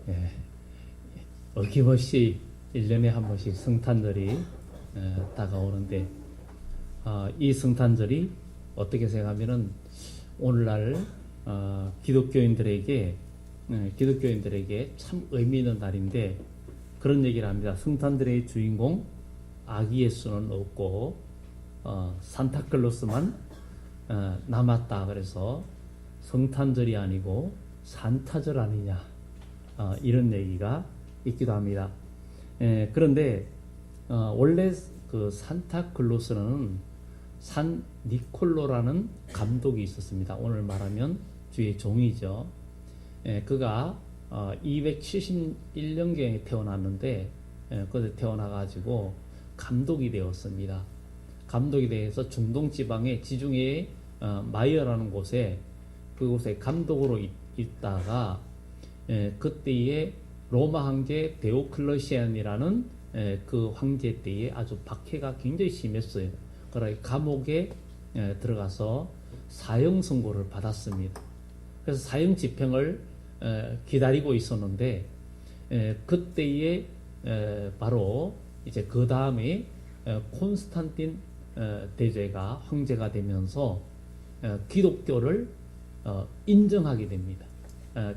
예, 어김없이 1년에 한 번씩 성탄절이 다가오는데 이 성탄절이 어떻게 생각하면은 오늘날 기독교인들에게 참 의미 있는 날인데 그런 얘기를 합니다. 성탄절의 주인공 아기 예수는 없고 산타클로스만 남았다. 그래서 성탄절이 아니고 산타절 아니냐 이런 얘기가 있기도 합니다. 그런데 원래 그 산타클로스는 산 니콜로라는 감독이 있었습니다. 오늘 말하면 주의 종이죠. 그가 271년경에 태어났는데 그때 태어나가지고 감독이 되었습니다. 감독이 되어서 중동 지방의 지중해의 마이어라는 곳에 그곳에 감독으로 있다가 그때의 로마 황제 데오클레시안이라는 그 황제 때에 아주 박해가 굉장히 심했어요. 그러니까 감옥에 들어가서 사형 선고를 받았습니다. 그래서 사형 집행을 기다리고 있었는데 그때에 바로 이제 그 다음에 콘스탄틴 대제가 황제가 되면서 기독교를 인정하게 됩니다.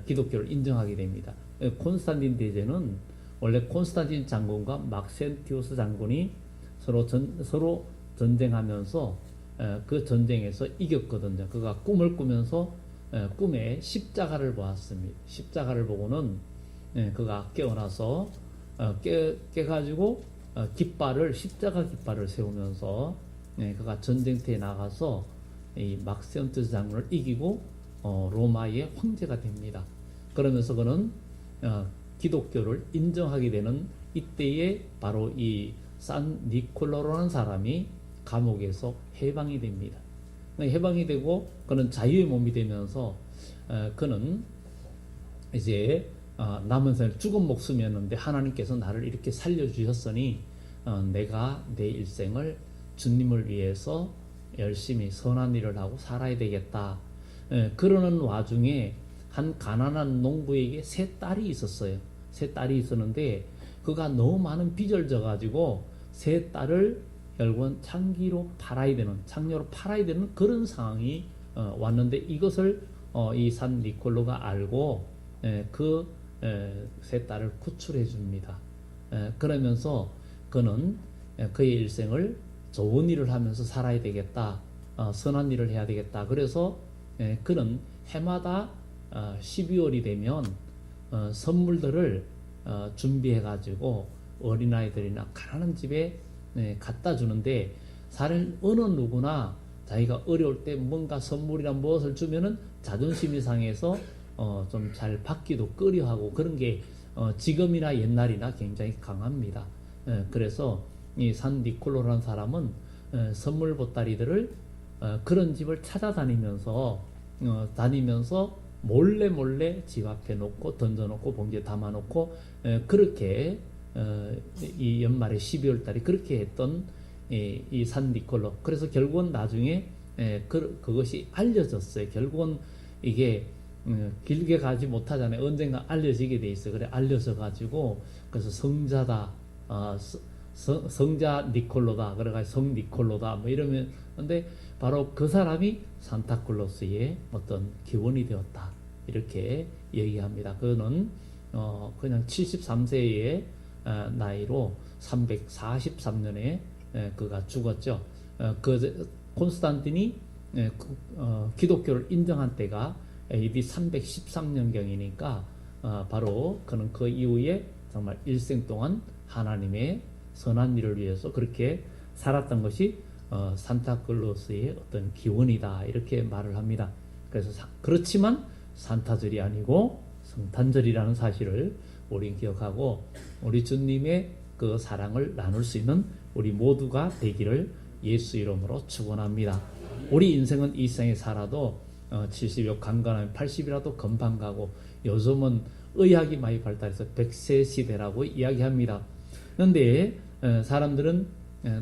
기독교를 인정하게 됩니다. 콘스탄틴 대제는 원래 콘스탄틴 장군과 막센티우스 장군이 서로 전쟁하면서 그 전쟁에서 이겼거든요. 그가 꿈을 꾸면서 꿈에 십자가를 보았습니다. 십자가를 보고는 그가 깨어나서 깨가지고 십자가 깃발을 세우면서 그가 전쟁터에 나가서 이 막센티우스 장군을 이기고 로마의 황제가 됩니다. 그러면서 그는 기독교를 인정하게 되는 이때에 바로 이 산 니콜로라는 사람이 감옥에서 해방이 됩니다. 해방이 되고 그는 자유의 몸이 되면서 그는 이제 남은 생을 죽은 목숨이었는데 하나님께서 나를 이렇게 살려주셨으니 내가 내 일생을 주님을 위해서 열심히 선한 일을 하고 살아야 되겠다. 그러는 와중에 한 가난한 농부에게 세 딸이 있었어요. 세 딸이 있었는데 그가 너무 많은 빚을 져가지고 세 딸을 결국은 창기로 팔아야 되는 그런 상황이 왔는데 이것을 이 산 니콜로가 알고 그 세 딸을 구출해 줍니다. 그러면서 그는 그의 일생을 좋은 일을 하면서 살아야 되겠다. 선한 일을 해야 되겠다. 그래서 그는 해마다 12월이 되면 선물들을 준비해 가지고 어린아이들이나 가난한 집에 갖다 주는데 사실 어느 누구나 자기가 어려울 때 뭔가 선물이나 무엇을 주면은 자존심이 상해서 좀 잘 받기도 꺼려하고 그런 게 지금이나 옛날이나 굉장히 강합니다. 그래서 이 산 니콜로라는 사람은 선물 보따리들을 그런 집을 찾아다니면서 몰래 집 앞에 놓고 던져놓고 봉지에 담아놓고 그렇게 이 연말에 12월 달에 그렇게 했던 이 산 니콜로. 그래서 결국은 나중에 그것이 알려졌어요. 결국은 이게 길게 가지 못하잖아요. 언젠가 알려지게 돼 있어요. 그래 알려져 가지고 그래서 성자다, 성자 니콜로다, 그래가지고 성 니콜로다 뭐 이러면 근데 바로 그 사람이 산타클로스의 어떤 기원이 되었다 이렇게 얘기합니다. 그는 그냥 73세의 나이로 343년에 그가 죽었죠. 그 콘스탄틴이 기독교를 인정한 때가 AD 313년경이니까 바로 그는 그 이후에 정말 일생 동안 하나님의 선한 일을 위해서 그렇게 살았던 것이 산타클로스의 어떤 기원이다 이렇게 말을 합니다. 그래서 그렇지만 산타절이 아니고 성탄절이라는 사실을 우리 기억하고 우리 주님의 그 사랑을 나눌 수 있는 우리 모두가 되기를 예수 이름으로 축원합니다. 우리 인생은 이 생에 살아도 70여 강간하면 80이라도 금방 가고 요즘은 의학이 많이 발달해서 100세 시대라고 이야기합니다. 그런데 사람들은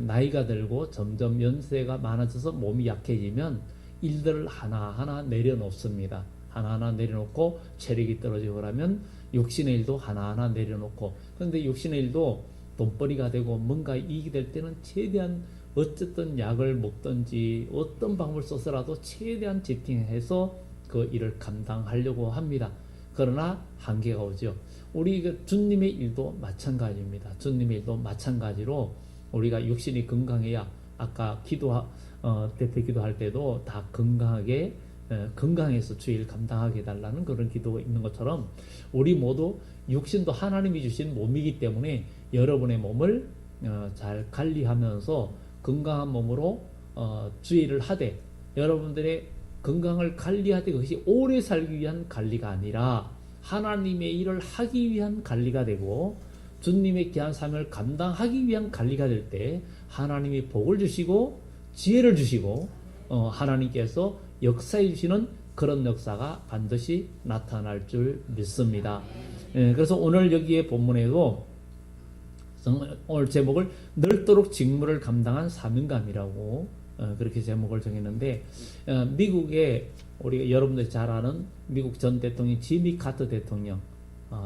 나이가 들고 점점 연세가 많아져서 몸이 약해지면 일들을 하나하나 내려놓습니다. 하나하나 내려놓고 체력이 떨어지고 그러면 육신의 일도 하나하나 내려놓고, 그런데 육신의 일도 돈벌이가 되고 뭔가 이익이 될 때는 최대한 어쨌든 약을 먹든지 어떤 방법을 써서라도 최대한 집중해서 그 일을 감당하려고 합니다. 그러나 한계가 오죠. 우리 주님의 일도 마찬가지입니다. 주님의 일도 마찬가지로 우리가 육신이 건강해야, 아까 대표 기도할 때도 다 건강하게, 건강해서 주일 감당하게 해달라는 그런 기도가 있는 것처럼, 우리 모두 육신도 하나님이 주신 몸이기 때문에 여러분의 몸을 잘 관리하면서 건강한 몸으로 주의를 하되, 여러분들의 건강을 관리하되 그것이 오래 살기 위한 관리가 아니라 하나님의 일을 하기 위한 관리가 되고 주님의 귀한 삶을 감당하기 위한 관리가 될 때 하나님이 복을 주시고 지혜를 주시고 하나님께서 역사해 주시는 그런 역사가 반드시 나타날 줄 믿습니다. 그래서 오늘 여기에 본문에도 오늘 제목을 넓도록 직무를 감당한 사명감이라고 그렇게 제목을 정했는데, 미국의 우리가 여러분들이 잘 아는 미국 전 대통령 지미 카터 대통령,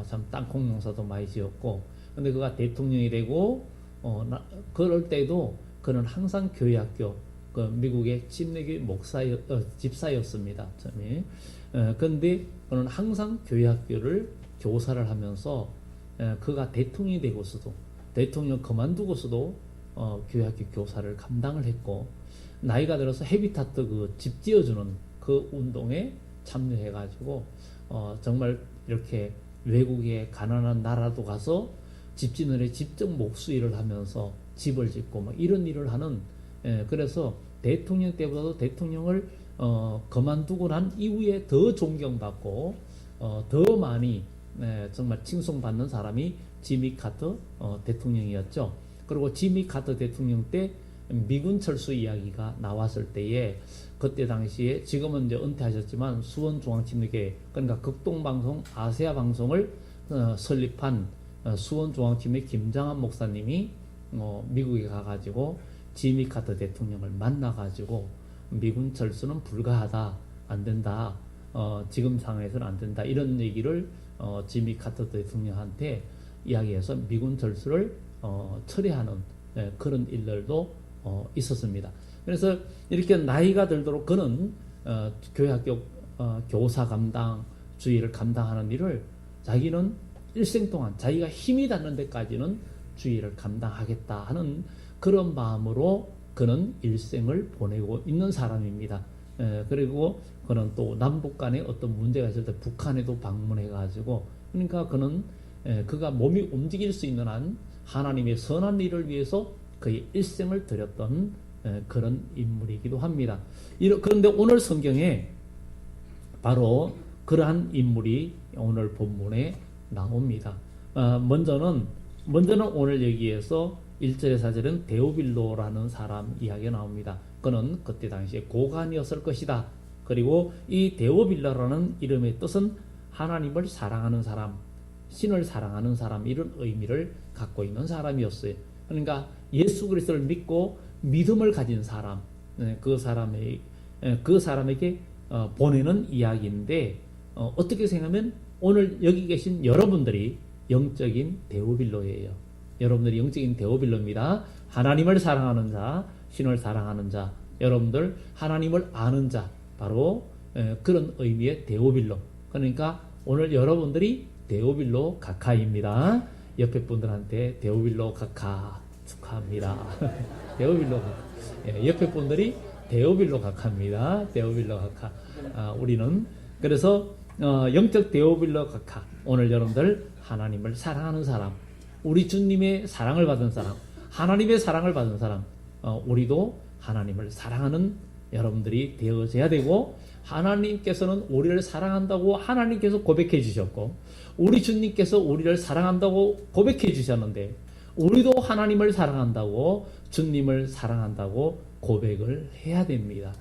참 땅콩 농사도 많이 지었고, 근데 그가 대통령이 되고 그럴 때도 그는 항상 교회학교, 그 미국의 침례교회 집사였습니다. 그런데 그는 항상 교회학교를 교사를 하면서 그가 대통령이 되고서도, 대통령 그만두고서도 교회학교 교사를 감당을 했고, 나이가 들어서 헤비타트 그 집 지어주는 그 운동에 참여해가지고 정말 이렇게 외국의 가난한 나라도 가서 집 짓는 데 직접 목수일을 하면서 집을 짓고 뭐 이런 일을 하는, 그래서 대통령 때보다도 대통령을 그만두고 난 이후에 더 존경받고 더 많이 정말 칭송받는 사람이 지미 카터 대통령이었죠. 그리고 지미 카터 대통령 때 미군 철수 이야기가 나왔을 때에, 그때 당시에 지금은 이제 은퇴하셨지만 수원중앙침례교회, 그러니까 극동방송 아세아 방송을 설립한 수원중앙침례 김장한 목사님이 미국에 가가지고 지미 카터 대통령을 만나가지고 미군 철수는 불가하다, 안 된다, 지금 상황에서는 안 된다, 이런 얘기를 지미 카터 대통령한테 이야기해서 미군 철수를 철회하는 그런 일들도 있었습니다. 그래서 이렇게 나이가 들도록 그는 교회학교 교사 감당, 주의를 감당하는 일을 자기는 일생 동안 자기가 힘이 닿는 데까지는 주의를 감당하겠다 하는 그런 마음으로 그는 일생을 보내고 있는 사람입니다. 그리고 그는 또 남북 간에 어떤 문제가 있을 때 북한에도 방문해 가지고, 그러니까 그는 그가 몸이 움직일 수 있는 한 하나님의 선한 일을 위해서 그의 일생을 드렸던 그런 인물이기도 합니다. 그런데 오늘 성경에 바로 그러한 인물이 오늘 본문에 나옵니다. 먼저는 오늘 여기에서 1절에 4절은 데오빌로라는 사람 이야기가 나옵니다. 그는 그때 당시에 고관이었을 것이다. 그리고 이 데오빌로라는 이름의 뜻은 하나님을 사랑하는 사람, 신을 사랑하는 사람, 이런 의미를 갖고 있는 사람이었어요. 그러니까 예수 그리스도를 믿고 믿음을 가진 사람, 그 사람에게 보내는 이야기인데, 어떻게 생각하면 오늘 여기 계신 여러분들이 영적인 데오빌로예요. 여러분들이 영적인 데오빌로입니다. 하나님을 사랑하는 자, 신을 사랑하는 자, 여러분들 하나님을 아는 자, 바로 그런 의미의 데오빌로. 그러니까 오늘 여러분들이 데오빌로 각하입니다. 옆에 분들한테 데오빌로 각하 축하합니다. 데오빌로 각하. 옆에 분들이 데오빌로 각하입니다. 데오빌로 각하. 우리는 그래서 영적 데오빌로 각하. 오늘 여러분들 하나님을 사랑하는 사람, 우리 주님의 사랑을 받은 사람, 하나님의 사랑을 받은 사람, 우리도 하나님을 사랑하는 여러분들이 되어져야 되고, 하나님께서는 우리를 사랑한다고 하나님께서 고백해 주셨고, 우리 주님께서 우리를 사랑한다고 고백해 주셨는데, 우리도 하나님을 사랑한다고, 주님을 사랑한다고 고백을 해야 됩니다.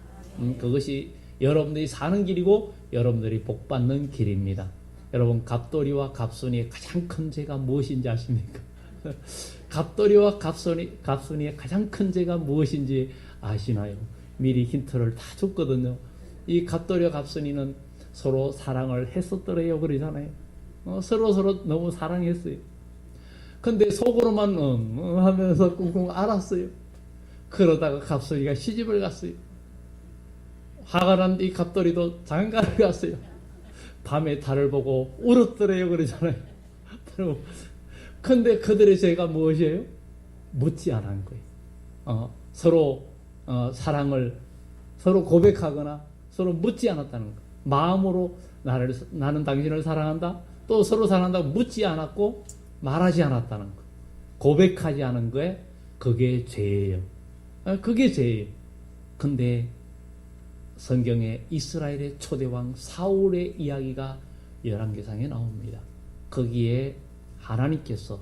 그것이 여러분들이 사는 길이고 여러분들이 복받는 길입니다. 여러분, 갑돌이와 갑순이의 가장 큰 죄가 무엇인지 아십니까? 갑돌이와 갑순이의 가장 큰 죄가 무엇인지 아시나요? 미리 힌트를 다 줬거든요. 이 갑돌이와 갑순이는 서로 사랑을 했었더래요. 그러잖아요. 서로 너무 사랑했어요. 근데 속으로만 하면서 꿍꿍 앓았어요. 그러다가 갑돌이가 시집을 갔어요. 화가 난 이 갑돌이도 장가를 갔어요. 밤에 달을 보고 울었더래요. 그러잖아요. 근데 그들의 죄가 무엇이에요? 묻지 않은 거예요. 서로 사랑을 서로 고백하거나 서로 묻지 않았다는 거. 마음으로 나는 당신을 사랑한다. 또 서로 사랑한다고 묻지 않았고 말하지 않았다는 거. 고백하지 않은 거에 그게 죄예요. 그게 죄예요. 근데 성경에 이스라엘의 초대왕 사울의 이야기가 열왕기상에 나옵니다. 거기에 하나님께서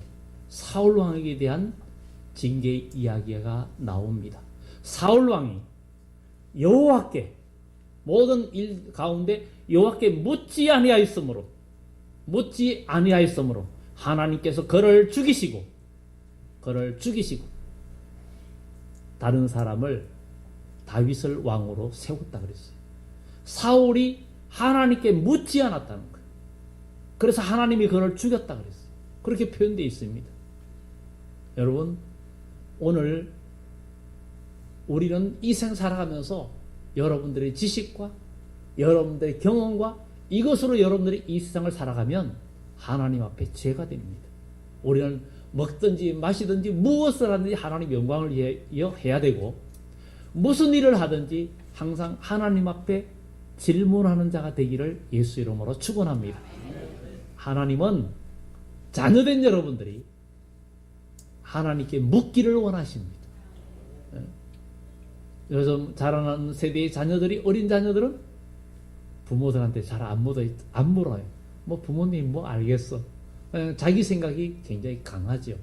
사울 왕에게 대한 징계 이야기가 나옵니다. 사울 왕이 여호와께 모든 일 가운데 여호와께 묻지 아니하였으므로 하나님께서 그를 죽이시고 다른 사람을 다윗을 왕으로 세웠다 그랬어요. 사울이 하나님께 묻지 않았다는 거예요. 그래서 하나님이 그를 죽였다 그랬어요. 그렇게 표현되어 있습니다. 여러분, 오늘 우리는 이 생 살아가면서 여러분들의 지식과 여러분들의 경험과 이것으로 여러분들이 이 세상을 살아가면 하나님 앞에 죄가 됩니다. 우리는 먹든지 마시든지 무엇을 하든지 하나님 영광을 위하여 해야 되고, 무슨 일을 하든지 항상 하나님 앞에 질문하는 자가 되기를 예수 이름으로 축원합니다. 하나님은 자녀된 여러분들이 하나님께 묻기를 원하십니다. 요즘 자라나는 세대의 자녀들이, 어린 자녀들은 부모들한테 잘 안 물어요. 뭐 부모님 뭐 알겠어. 자기 생각이 굉장히 강하죠.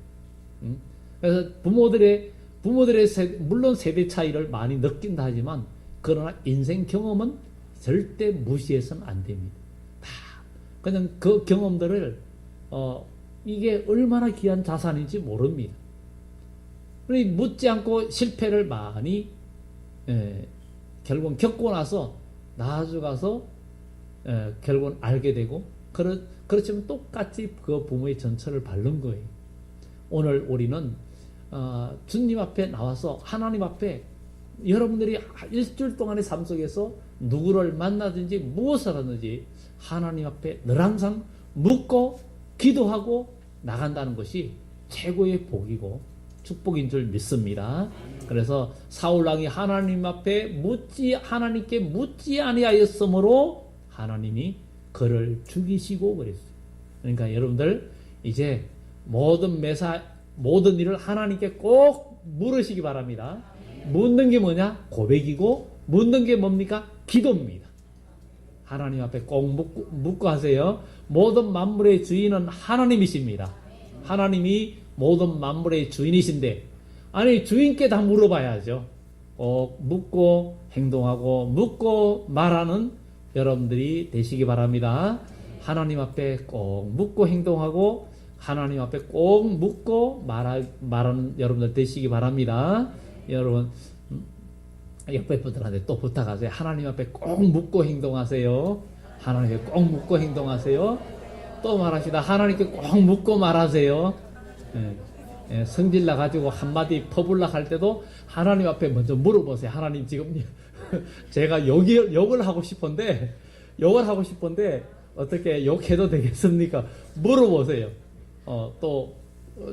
그래서 부모들의 물론 세대 차이를 많이 느낀다 하지만, 그러나 인생 경험은 절대 무시해서는 안 됩니다. 다 그냥 그 경험들을 이게 얼마나 귀한 자산인지 모릅니다. 그러니 묻지 않고 실패를 많이 결국은 겪고 나서 나아져 가서 결국은 알게 되고, 그렇지만 똑같이 그 부모의 전처를 밟는 거예요. 오늘 우리는 주님 앞에 나와서 하나님 앞에 여러분들이 일주일 동안의 삶 속에서 누구를 만나든지 무엇을 하든지 하나님 앞에 늘 항상 묻고 기도하고 나간다는 것이 최고의 복이고 축복인 줄 믿습니다. 그래서 사울왕이 하나님께 묻지 아니하였으므로 하나님이 그를 죽이시고 그랬어요. 그러니까 여러분들 이제 모든 일을 하나님께 꼭 물으시기 바랍니다. 묻는 게 뭐냐? 고백이고, 묻는 게 뭡니까? 기도입니다. 하나님 앞에 꼭 묻고 하세요. 모든 만물의 주인은 하나님이십니다. 하나님이 모든 만물의 주인이신데, 아니 주인께 다 물어봐야죠. 묻고 행동하고 묻고 말하는 여러분들이 되시기 바랍니다. 하나님 앞에 꼭 묻고 행동하고 하나님 앞에 꼭 묻고 말하는 여러분들 되시기 바랍니다. 여러분 옆에 분들한테 또 부탁하세요. 하나님 앞에 꼭 묻고 행동하세요. 하나님 앞에 꼭 묻고 행동하세요. 또 말합시다. 하나님께 꼭 묻고 말하세요. 성질 나가지고 한마디 퍼불락 할 때도 하나님 앞에 먼저 물어보세요. 하나님 지금 제가 욕을 하고 싶은데 어떻게 욕해도 되겠습니까? 물어보세요. 또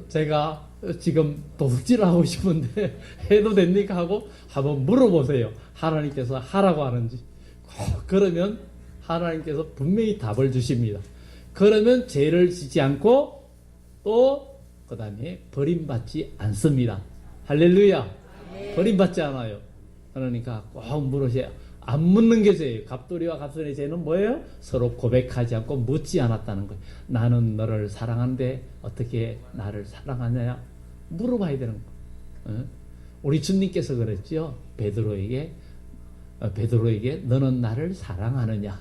제가 지금 도둑질을 하고 싶은데 해도 됩니까? 하고 한번 물어보세요. 하나님께서 하라고 하는지. 그러면 하나님께서 분명히 답을 주십니다. 그러면 죄를 지지 않고 또 그 다음에 버림받지 않습니다. 할렐루야. 버림받지 않아요. 그러니까 꼭 물으세요. 안 묻는 게 죄예요. 갑돌이와 갑선의 죄는 뭐예요? 서로 고백하지 않고 묻지 않았다는 거예요. 나는 너를 사랑하는데 어떻게 나를 사랑하냐? 물어봐야 되는 거예요. 우리 주님께서 그랬죠. 베드로에게 너는 나를 사랑하느냐?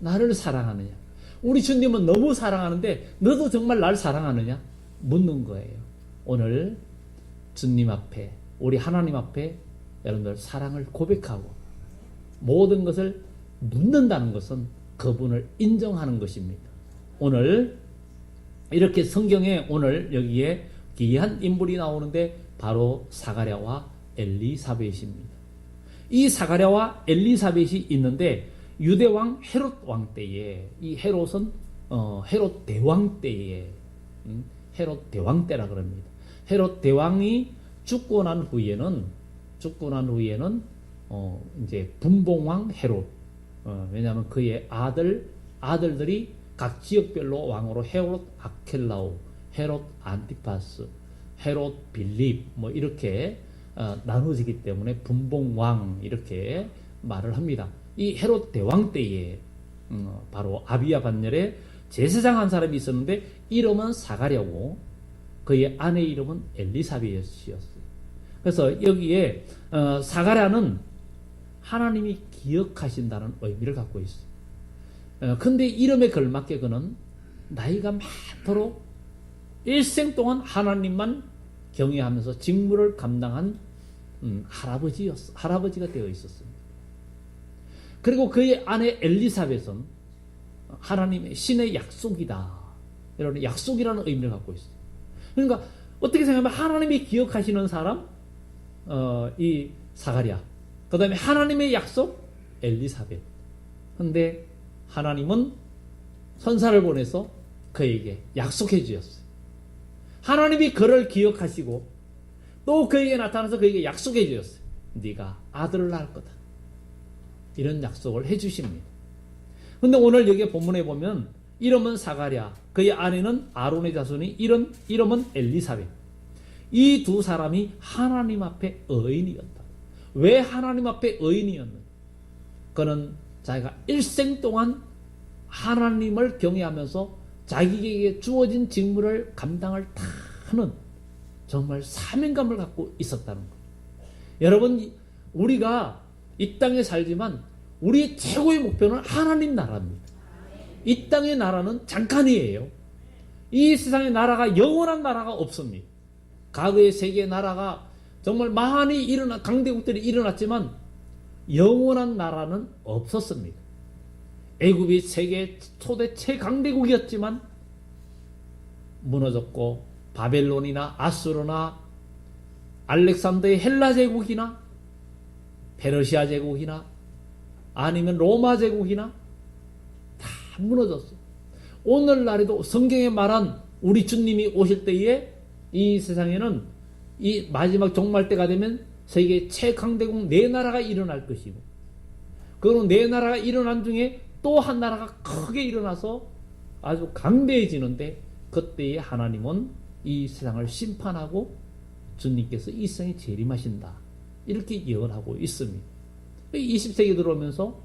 나를 사랑하느냐? 우리 주님은 너무 사랑하는데 너도 정말 나를 사랑하느냐? 묻는 거예요. 오늘 주님 앞에, 우리 하나님 앞에 여러분들 사랑을 고백하고 모든 것을 묻는다는 것은 그분을 인정하는 것입니다. 오늘 이렇게 성경에 오늘 여기에 귀한 인물이 나오는데 바로 사가랴와 엘리사벳입니다. 이 사가랴와 엘리사벳이 있는데 유대왕 헤롯 왕 때에, 이 헤롯은 헤롯 대왕 때에, 헤롯 대왕 때라 그럽니다. 헤롯 대왕이 죽고 난 후에는 이제 분봉왕 헤롯, 왜냐하면 그의 아들들이 각 지역별로 왕으로 헤롯 아켈라오, 헤롯 안티파스, 헤롯 빌립 뭐 이렇게 나누어지기 때문에 분봉왕 이렇게 말을 합니다. 이 헤롯 대왕 때에 바로 아비야 반열에 제사장 한 사람이 있었는데 이름은 사가랴고 그의 아내 이름은 엘리사벳이었어요. 그래서 여기에 사가랴는 하나님이 기억하신다는 의미를 갖고 있어요. 근데 이름에 걸맞게 그는 나이가 많도록 일생 동안 하나님만 경외하면서 직무를 감당한 할아버지가 되어 있었습니다. 그리고 그의 아내 엘리사벳은 하나님의 신의 약속이다, 이런 약속이라는 의미를 갖고 있어요. 그러니까 어떻게 생각하면 하나님이 기억하시는 사람, 이 사가랴, 그 다음에 하나님의 약속 엘리사벳. 근데 하나님은 선사를 보내서 그에게 약속해 주셨어요. 하나님이 그를 기억하시고 또 그에게 나타나서 그에게 약속해 주셨어요. 네가 아들을 낳을 거다, 이런 약속을 해 주십니다. 근데 오늘 여기 본문에 보면 이름은 사가랴, 그의 아내는 아론의 자손이 이름은 엘리사벳. 이 두 사람이 하나님 앞에 의인이었다. 왜 하나님 앞에 의인이었는가? 그는 자기가 일생 동안 하나님을 경외하면서 자기에게 주어진 직무를 감당을 다 하는 정말 사명감을 갖고 있었다는 것. 여러분, 우리가 이 땅에 살지만 우리의 최고의 목표는 하나님 나라입니다. 이 땅의 나라는 잠깐이에요. 이 세상의 나라가 영원한 나라가 없습니다. 과거의 세계의 나라가 정말 많이 강대국들이 일어났지만 영원한 나라는 없었습니다. 애굽이 세계 초대 최강대국이었지만 무너졌고, 바벨론이나 아수르나 알렉산더의 헬라 제국이나 페르시아 제국이나 아니면 로마 제국이나 다 무너졌어요. 오늘날에도 성경에 말한 우리 주님이 오실 때에 이 세상에는 이 마지막 종말 때가 되면 세계 최강대국 네 나라가 일어날 것이고, 그리고 네 나라가 일어난 중에 또 한 나라가 크게 일어나서 아주 강대해지는데, 그때에 하나님은 이 세상을 심판하고 주님께서 이 세상에 재림하신다, 이렇게 예언하고 있습니다. 20세기 들어오면서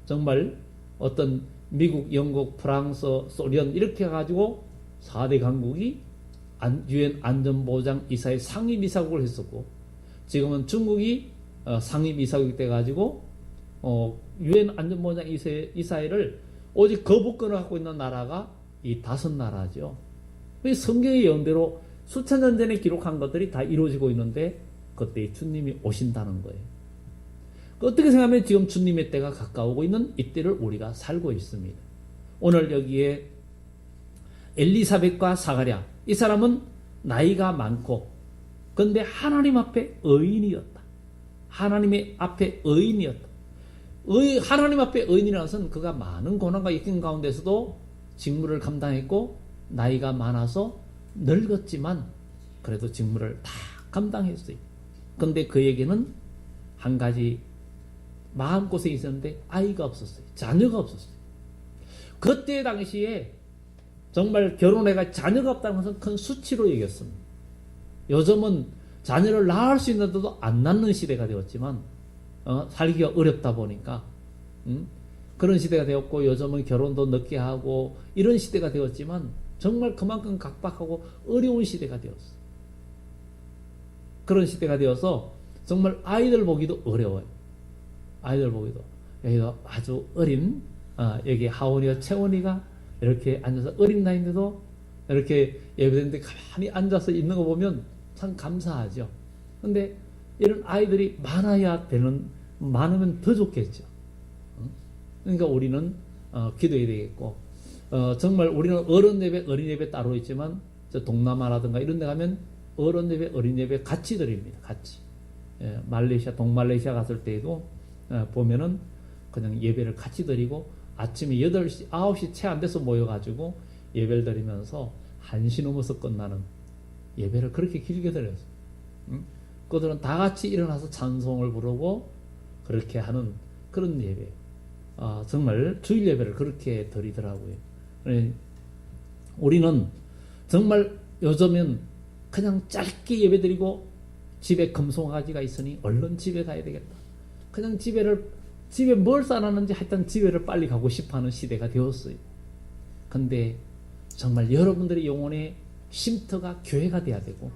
정말 어떤 미국, 영국, 프랑스, 소련 이렇게 해가지고 4대 강국이 유엔 안전보장이사회 상임이사국을 했었고, 지금은 중국이 상임이사국이 돼가지고 유엔 안전보장이사회를 오직 거부권을 갖고 있는 나라가 이 5나라죠. 성경의 예언대로 수천 년 전에 기록한 것들이 다 이루어지고 있는데 그때 주님이 오신다는 거예요. 어떻게 생각하면 지금 주님의 때가 가까우고 있는 이때를 우리가 살고 있습니다. 오늘 여기에 엘리사벳과 사가랴, 이 사람은 나이가 많고 그런데 하나님 앞에 의인이었다. 하나님의 앞에 의인이었다. 하나님 앞에 의인이라는 것은 그가 많은 고난과 역경 가운데서도 직무를 감당했고 나이가 많아서 늙었지만 그래도 직무를 다 감당했어요. 그런데 그에게는 한 가지 마음고생이 있었는데 아이가 없었어요. 자녀가 없었어요. 그때 당시에 정말 결혼해가 자녀가 없다는 것은 큰 수치로 여겼습니다. 요즘은 자녀를 낳을 수 있는데도 안 낳는 시대가 되었지만 살기가 어렵다 보니까 그런 시대가 되었고, 요즘은 결혼도 늦게 하고 이런 시대가 되었지만 정말 그만큼 각박하고 어려운 시대가 되었어요. 그런 시대가 되어서 정말 아이들 보기도 어려워요. 아이들 보기도. 여기도 아주 어린 여기 하원이와 채원이가 이렇게 앉아서 어린 나이인데도 이렇게 예배드리는데 가만히 앉아서 있는 거 보면 참 감사하죠. 근데 이런 아이들이 많으면 더 좋겠죠. 그러니까 우리는 기도해야 되겠고, 정말 우리는 어른 예배, 어린 예배 따로 있지만 저 동남아라든가 이런 데 가면 어른 예배, 어린 예배 같이 드립니다. 같이. 말레이시아, 동말레이시아 갔을 때에도 보면은 그냥 예배를 같이 드리고 아침에 8시, 9시 채 안 돼서 모여가지고 예배를 드리면서 1시 넘어서 끝나는 예배를 그렇게 길게 드렸어요. 그들은 다 같이 일어나서 찬송을 부르고 그렇게 하는 그런 예배. 정말 주일 예배를 그렇게 드리더라고요. 우리는 정말 요즘은 그냥 짧게 예배 드리고 집에 금송아지가 있으니 얼른 집에 가야 되겠다. 그냥 집에 뭘 싸놨는지 하여튼 집에를 빨리 가고 싶어하는 시대가 되었어요. 근데 정말 여러분들의 영혼의 쉼터가 교회가 돼야 되고,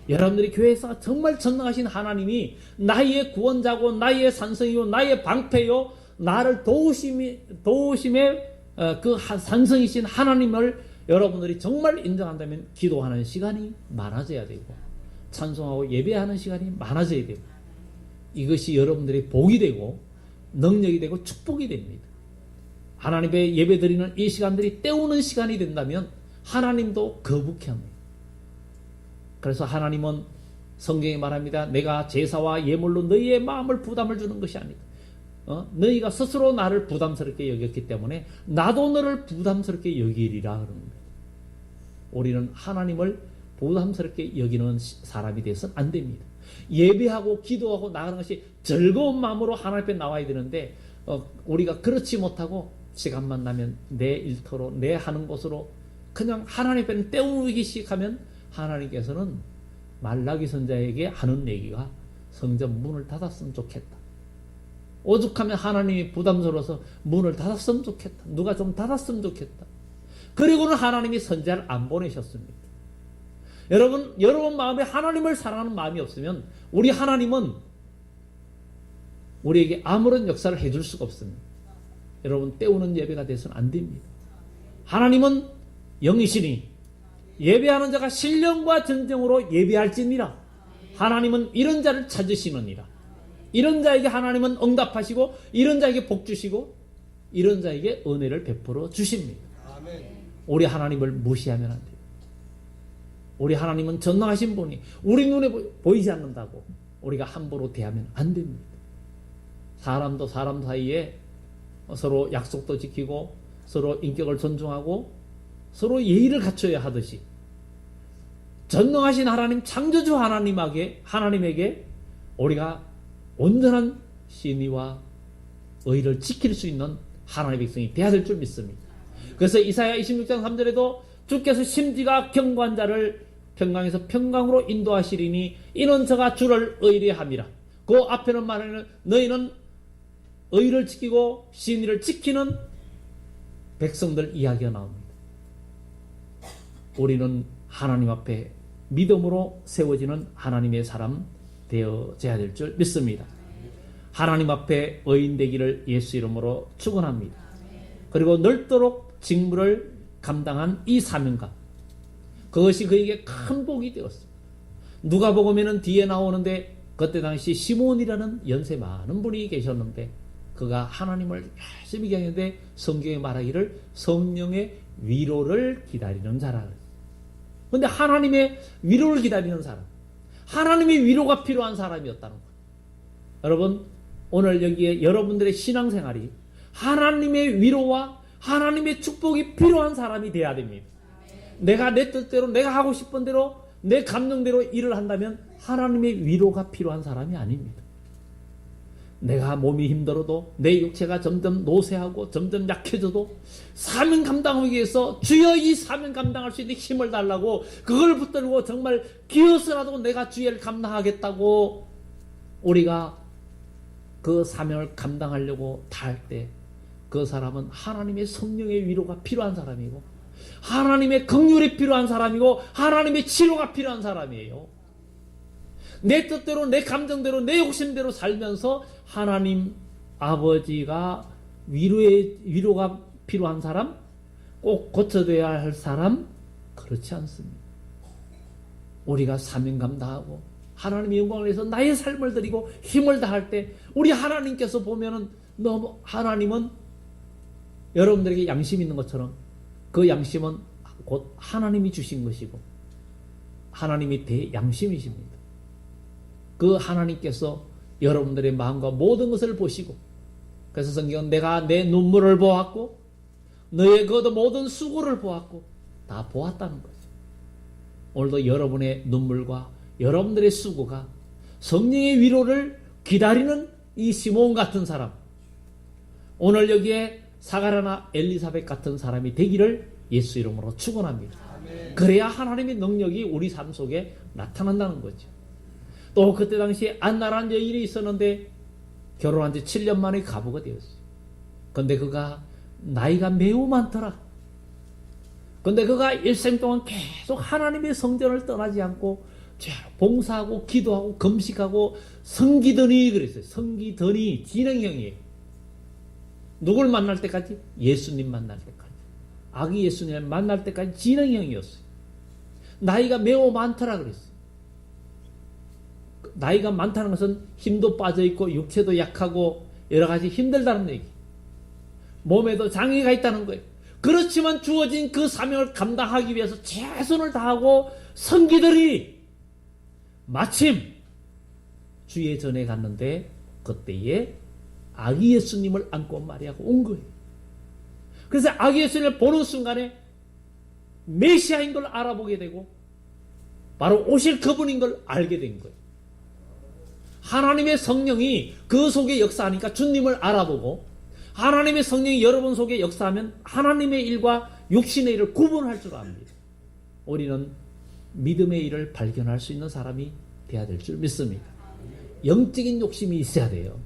여러분들이 교회에서 정말 전능하신 하나님이 나의 구원자고 나의 산성이요 나의 방패요 나를 도우심의 그 산성이신 하나님을 여러분들이 정말 인정한다면 기도하는 시간이 많아져야 되고 찬송하고 예배하는 시간이 많아져야 되고, 이것이 여러분들의 복이 되고 능력이 되고 축복이 됩니다. 하나님의 예배 드리는 이 시간들이 때우는 시간이 된다면 하나님도 거북해 합니다. 그래서 하나님은 성경에 말합니다. 내가 제사와 예물로 너희의 마음을 부담을 주는 것이 아니다. 너희가 스스로 나를 부담스럽게 여겼기 때문에 나도 너를 부담스럽게 여기리라 그러는 거예요. 우리는 하나님을 부담스럽게 여기는 사람이 되어서는 안 됩니다. 예배하고 기도하고 나가는 것이 즐거운 마음으로 하나님 앞에 나와야 되는데 우리가 그렇지 못하고 시간만 나면 내 일터로 내 하는 곳으로 그냥 하나님 앞에는 때우기 시작하면 하나님께서는 말라기 선자에게 하는 얘기가 성전 문을 닫았으면 좋겠다. 오죽하면 하나님이 부담스러워서 문을 닫았으면 좋겠다. 누가 좀 닫았으면 좋겠다. 그리고는 하나님이 선자를 안 보내셨습니다. 여러분 마음에 하나님을 사랑하는 마음이 없으면 우리 하나님은 우리에게 아무런 역사를 해줄 수가 없습니다. 여러분 때우는 예배가 돼서는 안 됩니다. 하나님은 영이시니 예배하는 자가 신령과 진정으로 예배할지니라. 하나님은 이런 자를 찾으시느니라. 이런 자에게 하나님은 응답하시고 이런 자에게 복 주시고 이런 자에게 은혜를 베풀어 주십니다. 우리 하나님을 무시하면 안 돼요. 우리 하나님은 전능하신 분이 우리 눈에 보이지 않는다고 우리가 함부로 대하면 안 됩니다. 사람도 사람 사이에 서로 약속도 지키고 서로 인격을 존중하고 서로 예의를 갖춰야 하듯이 전능하신 하나님 창조주 하나님에게 우리가 온전한 신의와 의를 지킬 수 있는 하나님의 백성이 되어야 될 줄 믿습니다. 그래서 이사야 26장 3절에도 주께서 심지가 견고한 자를 평강에서 평강으로 인도하시리니 이는 저가 주를 의뢰함이라. 그 앞에는 말하는 너희는 의를 지키고 신의를 지키는 백성들 이야기가 나옵니다. 우리는 하나님 앞에 믿음으로 세워지는 하나님의 사람 되어져야 될 줄 믿습니다. 하나님 앞에 의인 되기를 예수 이름으로 축원합니다. 그리고 넓도록 직무를 감당한 이 사명감, 그것이 그에게 큰 복이 되었습니다. 누가복음에는 뒤에 나오는데 그때 당시 시몬이라는 연세 많은 분이 계셨는데 그가 하나님을 열심히 경했는데 성경에 말하기를 성령의 위로를 기다리는 자라. 그런데 하나님의 위로를 기다리는 사람, 하나님의 위로가 필요한 사람이었다는 거예요. 여러분 오늘 여기에 여러분들의 신앙생활이 하나님의 위로와 하나님의 축복이 필요한 사람이 되어야 됩니다. 내가 내 뜻대로 내가 하고 싶은 대로 내 감정대로 일을 한다면 하나님의 위로가 필요한 사람이 아닙니다. 내가 몸이 힘들어도 내 육체가 점점 노쇠하고 점점 약해져도 사명 감당하기 위해서 주여 이 사명 감당할 수 있는 힘을 달라고 그걸 붙들고 정말 기어서라도 내가 주의를 감당하겠다고 우리가 그 사명을 감당하려고 다할 때 그 사람은 하나님의 성령의 위로가 필요한 사람이고 하나님의 긍휼이 필요한 사람이고 하나님의 치료가 필요한 사람이에요. 내 뜻대로 내 감정대로 내 욕심대로 살면서 하나님 아버지가 위로가 필요한 사람, 꼭 고쳐져야 할 사람, 그렇지 않습니다. 우리가 사명 감당하고 하나님의 영광을 위해서 나의 삶을 드리고 힘을 다할 때 우리 하나님께서 보면은 너무 하나님은 여러분들에게 양심 있는 것처럼 그 양심은 곧 하나님이 주신 것이고 하나님이 대양심이십니다. 그 하나님께서 여러분들의 마음과 모든 것을 보시고, 그래서 성경은 내가 내 눈물을 보았고 너의 그 모든 수고를 보았고 다 보았다는 거죠. 오늘도 여러분의 눈물과 여러분들의 수고가 성령의 위로를 기다리는 이 시몬 같은 사람, 오늘 여기에 사가랴나 엘리사벳 같은 사람이 되기를 예수 이름으로 축원합니다. 그래야 하나님의 능력이 우리 삶 속에 나타난다는 거죠. 또 그때 당시에 안나라는 여인이 있었는데 결혼한 지 7년 만에 가부가 되었어요. 근데 그가 나이가 매우 많더라. 근데 그가 일생 동안 계속 하나님의 성전을 떠나지 않고 봉사하고 기도하고 금식하고 섬기더니 그랬어요. 섬기더니 진행형이에요. 누굴 만날 때까지? 예수님 만날 때까지. 아기 예수님을 만날 때까지 진행형이었어요. 나이가 매우 많더라 그랬어요. 나이가 많다는 것은 힘도 빠져있고 육체도 약하고 여러 가지 힘들다는 얘기. 몸에도 장애가 있다는 거예요. 그렇지만 주어진 그 사명을 감당하기 위해서 최선을 다하고 섬기더니 마침 주의 전에 갔는데 그때에 아기 예수님을 안고 마리아가 온 거예요. 그래서 아기 예수님을 보는 순간에 메시아인 걸 알아보게 되고 바로 오실 그분인 걸 알게 된 거예요. 하나님의 성령이 그 속에 역사하니까 주님을 알아보고, 하나님의 성령이 여러분 속에 역사하면 하나님의 일과 육신의 일을 구분할 줄 압니다. 우리는 믿음의 일을 발견할 수 있는 사람이 되어야 될 줄 믿습니다. 영적인 욕심이 있어야 돼요.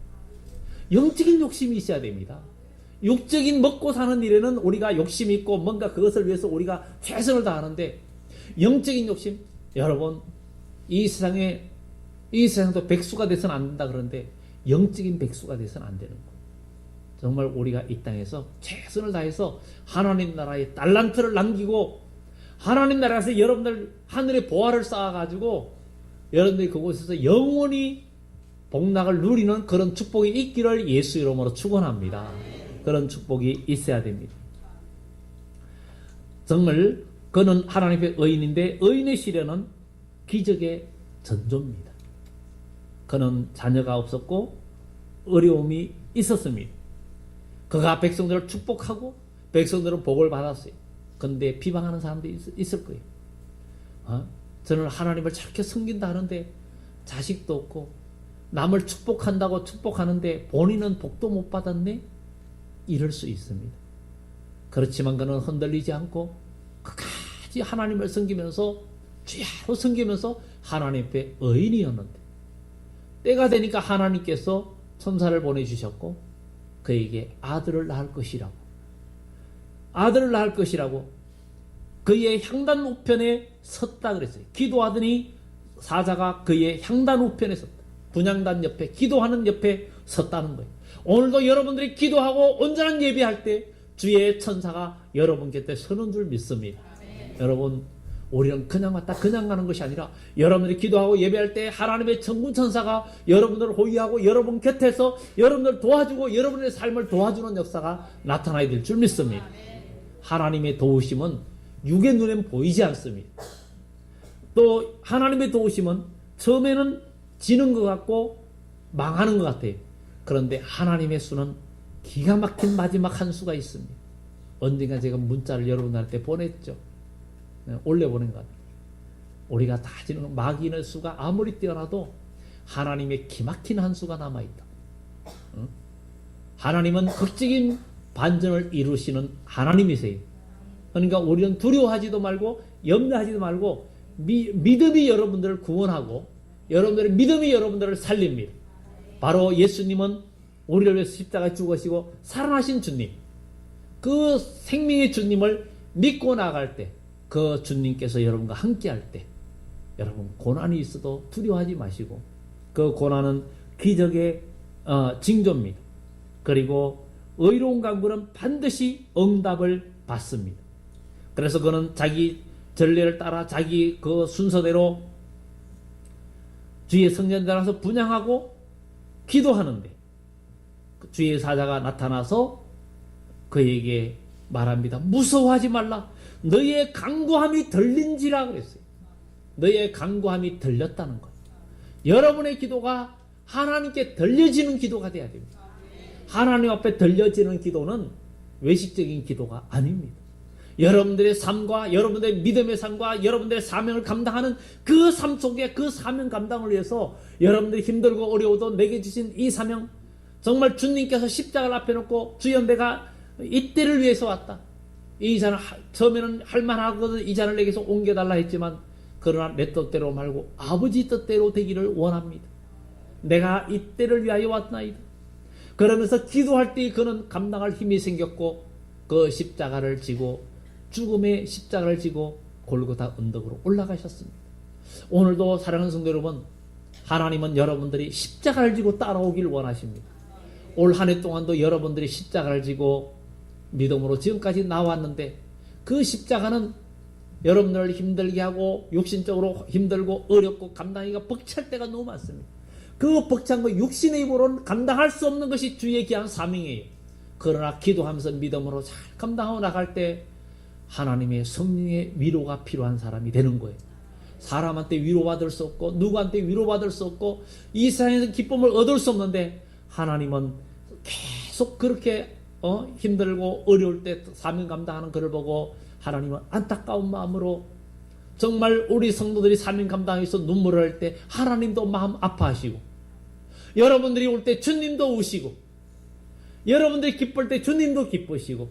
영적인 욕심이 있어야 됩니다. 육적인 먹고 사는 일에는 우리가 욕심이 있고 뭔가 그것을 위해서 우리가 최선을 다하는데, 영적인 욕심, 여러분 이 세상도 백수가 돼서는 안 된다 그러는데 영적인 백수가 돼서는 안 되는 거예요. 정말 우리가 이 땅에서 최선을 다해서 하나님 나라의 달란트를 남기고 하나님 나라에서 여러분들 하늘의 보화를 쌓아가지고 여러분들이 그곳에서 영원히 복락을 누리는 그런 축복이 있기를 예수 이름으로 축원합니다. 그런 축복이 있어야 됩니다. 정말 그는 하나님의 의인인데 의인의 시련은 기적의 전조입니다. 그는 자녀가 없었고 어려움이 있었습니다. 그가 백성들을 축복하고 백성들은 복을 받았어요. 그런데 비방하는 사람들이 있을 거예요. 저는 하나님을 저렇게 섬긴다 하는데 자식도 없고 남을 축복한다고 축복하는데 본인은 복도 못 받았네? 이럴 수 있습니다. 그렇지만 그는 흔들리지 않고 끝까지 하나님을 섬기면서 주야로 섬기면서 하나님 앞에 의인이었는데 때가 되니까 하나님께서 천사를 보내주셨고 그에게 아들을 낳을 것이라고 그의 향단 우편에 섰다 그랬어요. 기도하더니 사자가 그의 향단 우편에 섰다. 분향단 옆에 기도하는 옆에 섰다는 거예요. 오늘도 여러분들이 기도하고 온전한 예배할 때 주의 천사가 여러분 곁에 서는 줄 믿습니다. 여러분 우리는 그냥 왔다 그냥 가는 것이 아니라 여러분들이 기도하고 예배할 때 하나님의 천군 천사가 여러분들을 호위하고 여러분 곁에서 여러분들을 도와주고 여러분의 삶을 도와주는 역사가 나타나야 될 줄 믿습니다. 하나님의 도우심은 육의 눈엔 보이지 않습니다. 또 하나님의 도우심은 처음에는 지는 것 같고 망하는 것 같아요. 그런데 하나님의 수는 기가 막힌 마지막 한 수가 있습니다. 언젠가 제가 문자를 여러분한테 보냈죠. 올려보낸 것 같아요. 우리가 다 지는 마귀의 수가 아무리 뛰어나도 하나님의 기막힌 한 수가 남아있다. 하나님은 극적인 반전을 이루시는 하나님이세요. 그러니까 우리는 두려워하지도 말고 염려하지도 말고 믿음이 여러분들을 구원하고 여러분들의 믿음이 여러분들을 살립니다. 바로 예수님은 우리를 위해서 십자가에 죽으시고 살아나신 주님, 그 생명의 주님을 믿고 나갈 때 그 주님께서 여러분과 함께 할 때 여러분 고난이 있어도 두려워하지 마시고 그 고난은 기적의 징조입니다. 그리고 의로운 강구는 반드시 응답을 받습니다. 그래서 그는 자기 전례를 따라 자기 그 순서대로 주의 성전에 나가서 분향하고 기도하는데 주의 사자가 나타나서 그에게 말합니다. 무서워하지 말라. 너의 간구함이 들린지라 그랬어요. 너의 간구함이 들렸다는 것. 여러분의 기도가 하나님께 들려지는 기도가 돼야 됩니다. 하나님 앞에 들려지는 기도는 외식적인 기도가 아닙니다. 여러분들의 삶과 여러분들의 믿음의 삶과 여러분들의 사명을 감당하는 그 삶 속에 그 사명 감당을 위해서 여러분들이 힘들고 어려워도 내게 주신 이 사명, 정말 주님께서 십자가를 앞에 놓고 주여 내가 이때를 위해서 왔다. 이 잔을 처음에는 할만하거든 이 잔을 내게서 옮겨달라 했지만 그러나 내 뜻대로 말고 아버지 뜻대로 되기를 원합니다. 내가 이때를 위하여 왔나이다. 그러면서 기도할 때 그는 감당할 힘이 생겼고 그 십자가를 지고 죽음의 십자가를 지고 골고다 언덕으로 올라가셨습니다. 오늘도 사랑하는 성도 여러분, 하나님은 여러분들이 십자가를 지고 따라오길 원하십니다. 올 한 해 동안도 여러분들이 십자가를 지고 믿음으로 지금까지 나왔는데 그 십자가는 여러분들을 힘들게 하고 육신적으로 힘들고 어렵고 감당하기가 벅찰 때가 너무 많습니다. 그 벅찬 거 육신의 힘으로는 감당할 수 없는 것이 주의 귀한 사명이에요. 그러나 기도하면서 믿음으로 잘 감당하고 나갈 때 하나님의 성령의 위로가 필요한 사람이 되는 거예요. 사람한테 위로받을 수 없고 누구한테 위로받을 수 없고 이 세상에서 기쁨을 얻을 수 없는데 하나님은 계속 그렇게 힘들고 어려울 때 사명 감당하는 그를 보고 하나님은 안타까운 마음으로 정말 우리 성도들이 사명 감당해서 눈물을 흘릴 때 하나님도 마음 아파하시고 여러분들이 올 때 주님도 우시고 여러분들이 기쁠 때 주님도 기쁘시고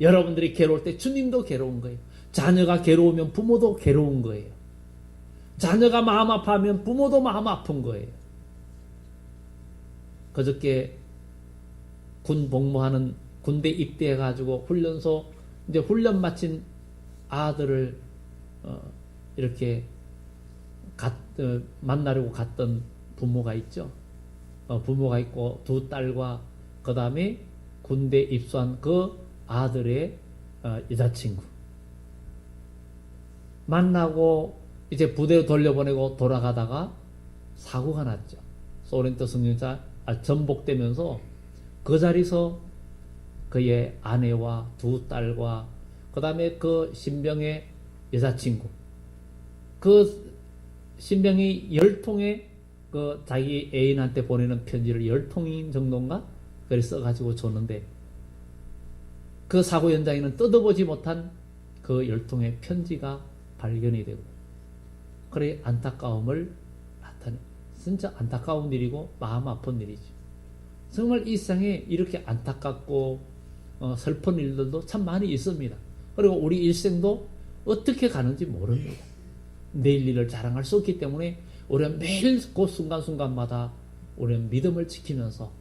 여러분들이 괴로울 때 주님도 괴로운 거예요. 자녀가 괴로우면 부모도 괴로운 거예요. 자녀가 마음 아파하면 부모도 마음 아픈 거예요. 그저께 군 복무하는 군대 입대해가지고 훈련소 이제 훈련 마친 아들을 이렇게 만나려고 갔던 부모가 있죠. 부모가 있고 두 딸과 그 다음에 군대 입소한 그 아들의 여자친구 만나고 이제 부대로 돌려보내고 돌아가다가 사고가 났죠. 소렌토 승용차 전복되면서 그 자리에서 그의 아내와 두 딸과 그 다음에 그 신병의 여자친구 그 신병이 10통의 그 자기 애인한테 보내는 편지를 10통인 정도인가 그래 써가지고 줬는데 그 사고 현장에는 뜯어보지 못한 그 10통의 편지가 발견이 되고 그래 안타까움을 나타내. 진짜 안타까운 일이고 마음 아픈 일이죠. 정말 이 세상에 이렇게 안타깝고 슬픈 일들도 참 많이 있습니다. 그리고 우리 일생도 어떻게 가는지 모릅니다. 내일 일을 자랑할 수 없기 때문에 우리는 매일 그 순간순간마다 우리는 믿음을 지키면서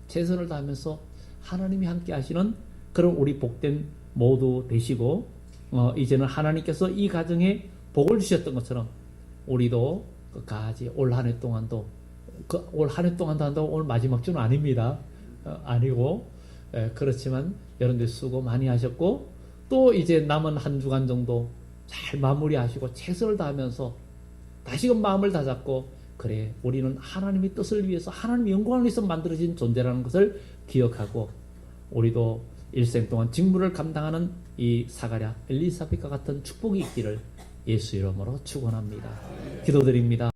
최선을 다하면서 하나님이 함께 하시는 그런 우리 복된 모두 되시고 이제는 하나님께서 이 가정에 복을 주셨던 것처럼 우리도 끝까지 올 한 해 동안도 올 한 해 동안도 한다고 오늘 마지막 주는 아닙니다. 아니고 그렇지만 여러분들 수고 많이 하셨고 또 이제 남은 한 주간 정도 잘 마무리하시고 최선을 다하면서 다시금 마음을 다잡고 그래 우리는 하나님의 뜻을 위해서 하나님의 영광을 위해서 만들어진 존재라는 것을 기억하고 우리도 일생 동안 직무를 감당하는 이 사가랴 엘리사벳과 같은 축복이 있기를 예수 이름으로 축원합니다. 기도드립니다.